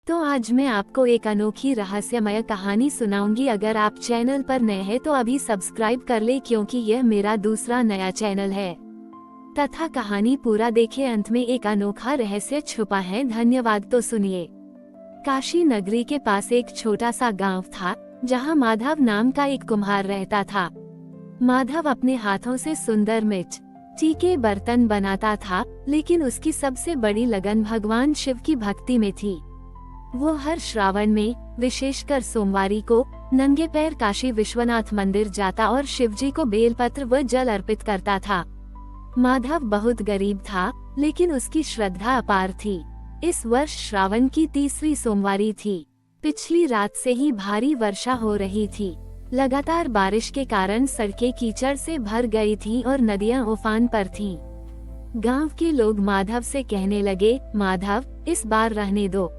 तो आज मैं आपको एक अनोखी रहस्यमय कहानी सुनाऊंगी। अगर आप चैनल पर नए हैं तो अभी सब्सक्राइब कर ले, क्योंकि यह मेरा दूसरा नया चैनल है। तथा कहानी पूरा देखे, अंत में एक अनोखा रहस्य छुपा है। धन्यवाद। तो सुनिए। काशी नगरी के पास एक छोटा सा गांव था, जहां माधव नाम का एक कुम्हार रहता था। माधव अपने हाथों से सुंदर मिट्टी के बर्तन बनाता था, लेकिन उसकी सबसे बड़ी लगन भगवान शिव की भक्ति में थी। वो हर श्रावण में, विशेषकर सोमवारी को, नंगे पैर काशी विश्वनाथ मंदिर जाता और शिवजी को बेलपत्र व जल अर्पित करता था। माधव बहुत गरीब था, लेकिन उसकी श्रद्धा अपार थी। इस वर्ष श्रावण की तीसरी सोमवारी थी। पिछली रात से ही भारी वर्षा हो रही थी। लगातार बारिश के कारण सड़कें कीचड़ से भर गई थीं और नदियां उफान पर थीं। गांव के लोग माधव से कहने लगे, माधव, इस बार रहने दो।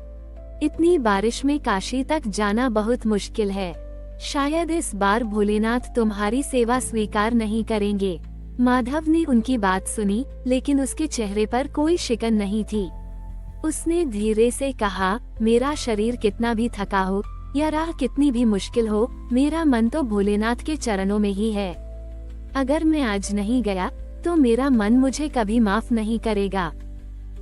इतनी बारिश में काशी तक जाना बहुत मुश्किल है। शायद इस बार भोलेनाथ तुम्हारी सेवा स्वीकार नहीं करेंगे। माधव ने उनकी बात सुनी, लेकिन उसके चेहरे पर कोई शिकन नहीं थी। उसने धीरे से कहा, मेरा शरीर कितना भी थका हो या राह कितनी भी मुश्किल हो, मेरा मन तो भोलेनाथ के चरणों में ही है। अगर मैं आज नहीं गया तो मेरा मन मुझे कभी माफ नहीं करेगा।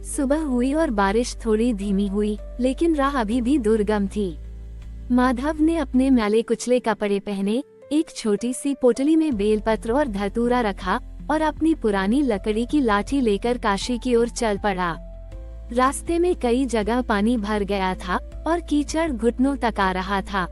सुबह हुई और बारिश थोड़ी धीमी हुई, लेकिन राह अभी भी दुर्गम थी। माधव ने अपने मैले कुचले कपड़े पहने, एक छोटी सी पोटली में बेलपत्र और धतूरा रखा और अपनी पुरानी लकड़ी की लाठी लेकर काशी की ओर चल पड़ा। रास्ते में कई जगह पानी भर गया था और कीचड़ घुटनों तक आ रहा था।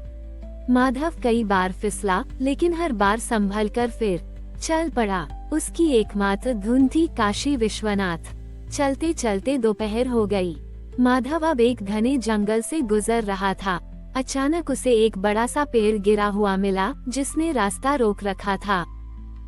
माधव कई बार फिसला, लेकिन हर बार संभल कर फिर चल पड़ा। उसकी एकमात्र धुन थी काशी विश्वनाथ। चलते चलते दोपहर हो गई। माधव अब एक घने जंगल से गुजर रहा था। अचानक उसे एक बड़ा सा पेड़ गिरा हुआ मिला, जिसने रास्ता रोक रखा था।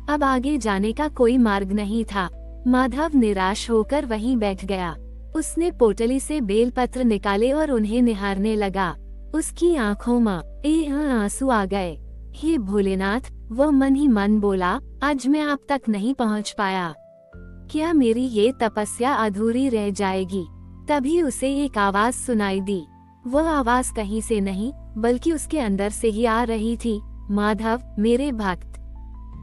अब आगे जाने का कोई मार्ग नहीं था। माधव निराश होकर वहीं बैठ गया। उसने पोटली से बेलपत्र निकाले और उन्हें निहारने लगा। उसकी आंखों में आंसू आ गए। हे भोलेनाथ, वो मन ही मन बोला, आज मैं आप तक नहीं पहुंच पाया। क्या मेरी ये तपस्या अधूरी रह जाएगी? तभी उसे एक आवाज सुनाई दी। वह आवाज कहीं से नहीं, बल्कि उसके अंदर से ही आ रही थी। माधव, मेरे भक्त,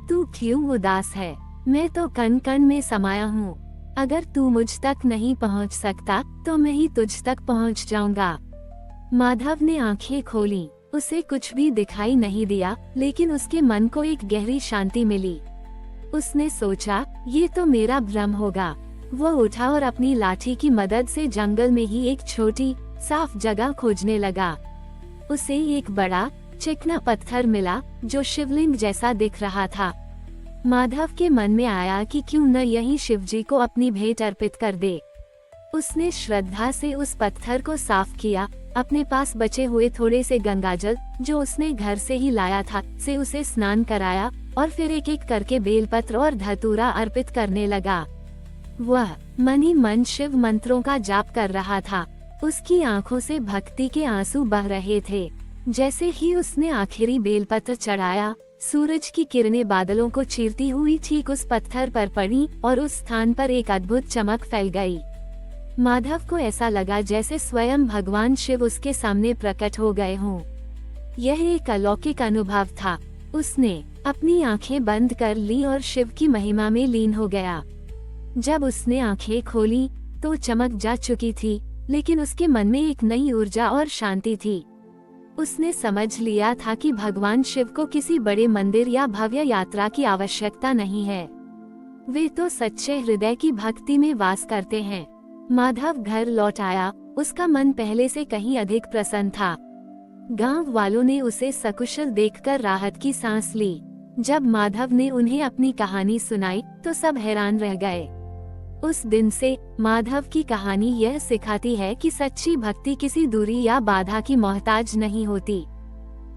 तू क्यों उदास है? मैं तो कण कण में समाया हूँ। अगर तू मुझ तक नहीं पहुँच सकता तो मैं ही तुझ तक पहुँच जाऊंगा। माधव ने आंखें खोली। उसे कुछ भी दिखाई नहीं दिया, लेकिन उसके मन को एक गहरी शांति मिली। उसने सोचा, ये तो मेरा भ्रम होगा। वो उठा और अपनी लाठी की मदद से जंगल में ही एक छोटी साफ जगह खोजने लगा। उसे एक बड़ा चिकना पत्थर मिला, जो शिवलिंग जैसा दिख रहा था। माधव के मन में आया कि क्यों न यहीं शिवजी को अपनी भेंट अर्पित कर दे। उसने श्रद्धा से उस पत्थर को साफ किया, अपने पास बचे हुए थोड़े से गंगाजल, जो उसने घर से ही लाया था, से उसे स्नान कराया और फिर एक एक करके बेलपत्र और धतूरा अर्पित करने लगा। वह मन ही मन शिव मंत्रों का जाप कर रहा था। उसकी आंखों से भक्ति के आंसू बह रहे थे। जैसे ही उसने आखिरी बेलपत्र चढ़ाया, सूरज की किरणें बादलों को चीरती हुई ठीक उस पत्थर पर पड़ी और उस स्थान पर एक अद्भुत चमक फैल गई। माधव को ऐसा लगा जैसे स्वयं भगवान शिव उसके सामने प्रकट हो गए हों। यह एक अलौकिक अनुभव था। उसने अपनी आंखें बंद कर ली और शिव की महिमा में लीन हो गया। जब उसने आंखें खोली तो चमक जा चुकी थी, लेकिन उसके मन में एक नई ऊर्जा और शांति थी। उसने समझ लिया था कि भगवान शिव को किसी बड़े मंदिर या भव्य यात्रा की आवश्यकता नहीं है। वे तो सच्चे हृदय की भक्ति में वास करते हैं। माधव घर लौट आया। उसका मन पहले से कहीं अधिक प्रसन्न था। गांव वालों ने उसे सकुशल देखकर राहत की सांस ली। जब माधव ने उन्हें अपनी कहानी सुनाई तो सब हैरान रह गए। उस दिन से माधव की कहानी यह सिखाती है कि सच्ची भक्ति किसी दूरी या बाधा की मोहताज नहीं होती।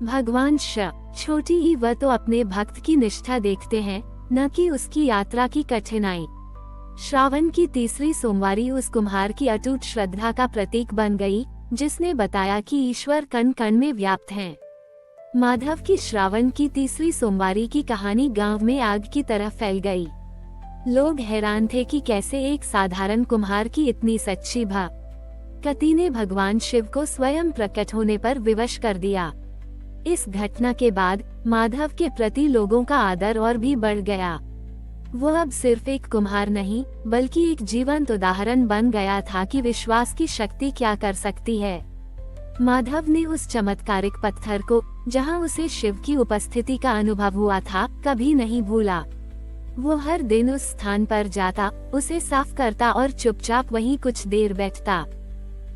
भगवान शिव छोटी ही वह तो अपने भक्त की निष्ठा देखते हैं, न कि उसकी यात्रा की कठिनाई। श्रावण की तीसरी सोमवारी उस कुम्हार की अटूट श्रद्धा का प्रतीक बन गई, जिसने बताया कि ईश्वर कण कण में व्याप्त हैं। माधव की श्रावण की तीसरी सोमवारी की कहानी गांव में आग की तरह फैल गई। लोग हैरान थे कि कैसे एक साधारण कुम्हार की इतनी सच्ची शक्ति ने भगवान शिव को स्वयं प्रकट होने पर विवश कर दिया। इस घटना के बाद माधव के प्रति लोगों का आदर और भी बढ़ गया। वो अब सिर्फ एक कुम्हार नहीं बल्कि एक जीवंत उदाहरण बन गया था कि विश्वास की शक्ति क्या कर सकती है। माधव ने उस चमत्कारिक पत्थर को, जहां उसे शिव की उपस्थिति का अनुभव हुआ था, कभी नहीं भूला। वो हर दिन उस स्थान पर जाता, उसे साफ करता और चुपचाप वहीं कुछ देर बैठता।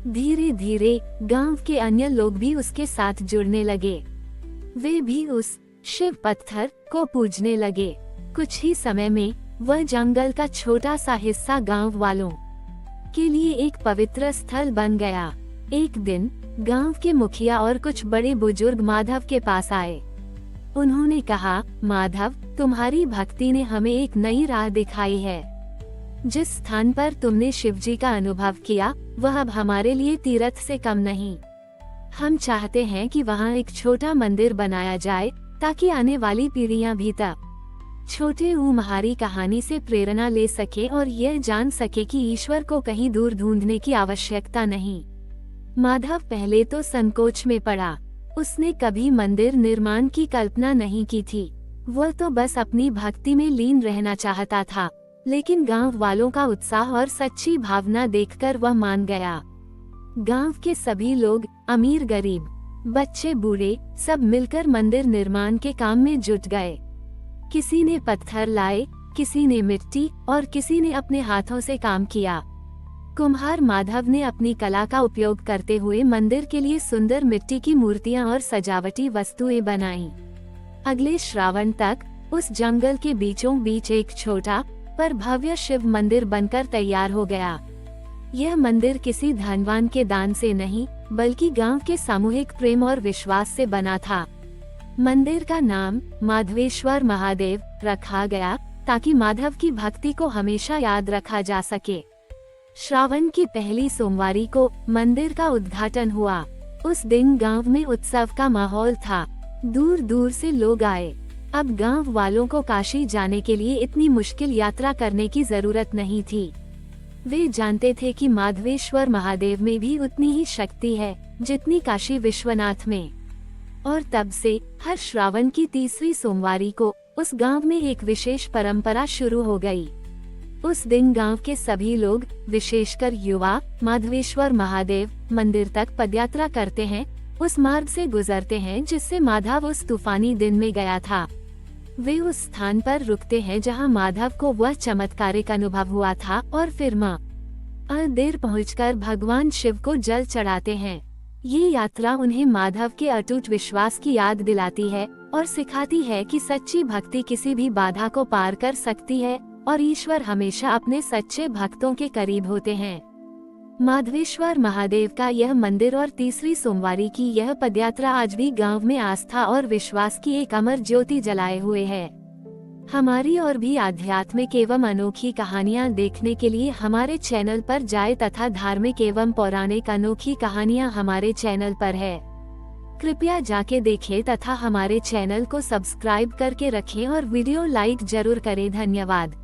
धीरे धीरे गांव के अन्य लोग भी उसके साथ जुड़ने लगे। वे भी उस शिव पत्थर को पूजने लगे। कुछ ही समय में वह जंगल का छोटा सा हिस्सा गांव वालों के लिए एक पवित्र स्थल बन गया। एक दिन गांव के मुखिया और कुछ बड़े बुजुर्ग माधव के पास आए। उन्होंने कहा, माधव, तुम्हारी भक्ति ने हमें एक नई राह दिखाई है। जिस स्थान पर तुमने शिवजी का अनुभव किया, वह अब हमारे लिए तीर्थ से कम नहीं। हम चाहते हैं कि वहाँ एक छोटा मंदिर बनाया जाए ताकि आने वाली पीढ़ियां भी तक छोटे तुम्हारी कहानी से प्रेरणा ले सके और यह जान सके कि ईश्वर को कहीं दूर ढूंढने की आवश्यकता नहीं। माधव पहले तो संकोच में पड़ा। उसने कभी मंदिर निर्माण की कल्पना नहीं की थी। वह तो बस अपनी भक्ति में लीन रहना चाहता था, लेकिन गांव वालों का उत्साह और सच्ची भावना देखकर वह मान गया। गांव के सभी लोग, अमीर गरीब, बच्चे बूढ़े, सब मिलकर मंदिर निर्माण के काम में जुट गए। किसी ने पत्थर लाए, किसी ने मिट्टी और किसी ने अपने हाथों से काम किया। कुम्हार माधव ने अपनी कला का उपयोग करते हुए मंदिर के लिए सुंदर मिट्टी की मूर्तियां और सजावटी वस्तुएं बनाईं। अगले श्रावण तक उस जंगल के बीचों बीच एक छोटा पर भव्य शिव मंदिर बनकर तैयार हो गया। यह मंदिर किसी धनवान के दान से नहीं, बल्कि गांव के सामूहिक प्रेम और विश्वास से बना था। मंदिर का नाम माधवेश्वर महादेव रखा गया ताकि माधव की भक्ति को हमेशा याद रखा जा सके। श्रावण की पहली सोमवारी को मंदिर का उद्घाटन हुआ। उस दिन गांव में उत्सव का माहौल था। दूर दूर से लोग आए। अब गांव वालों को काशी जाने के लिए इतनी मुश्किल यात्रा करने की जरूरत नहीं थी। वे जानते थे कि माधवेश्वर महादेव में भी उतनी ही शक्ति है जितनी काशी विश्वनाथ में। और तब से हर श्रावण की तीसरी सोमवारी को उस गांव में एक विशेष परंपरा शुरू हो गई। उस दिन गांव के सभी लोग, विशेषकर युवा, माधवेश्वर महादेव मंदिर तक पदयात्रा करते हैं। उस मार्ग से गुजरते हैं जिससे माधव उस तूफानी दिन में गया था। वे उस स्थान पर रुकते हैं जहां माधव को वह चमत्कारिक अनुभव हुआ था और फिर देर पहुंचकर भगवान शिव को जल चढ़ाते हैं। ये यात्रा उन्हें माधव के अटूट विश्वास की याद दिलाती है और सिखाती है कि सच्ची भक्ति किसी भी बाधा को पार कर सकती है और ईश्वर हमेशा अपने सच्चे भक्तों के करीब होते हैं। माधवेश्वर महादेव का यह मंदिर और तीसरी सोमवारी की यह पदयात्रा आज भी गांव में आस्था और विश्वास की एक अमर ज्योति जलाए हुए है। हमारी और भी आध्यात्मिक एवं अनोखी कहानियाँ देखने के लिए हमारे चैनल पर जाएं तथा धार्मिक एवं पौराणिक अनोखी कहानियाँ हमारे चैनल पर है। कृपया जाके देखें तथा हमारे चैनल को सब्सक्राइब करके रखें और वीडियो लाइक जरूर करें। धन्यवाद।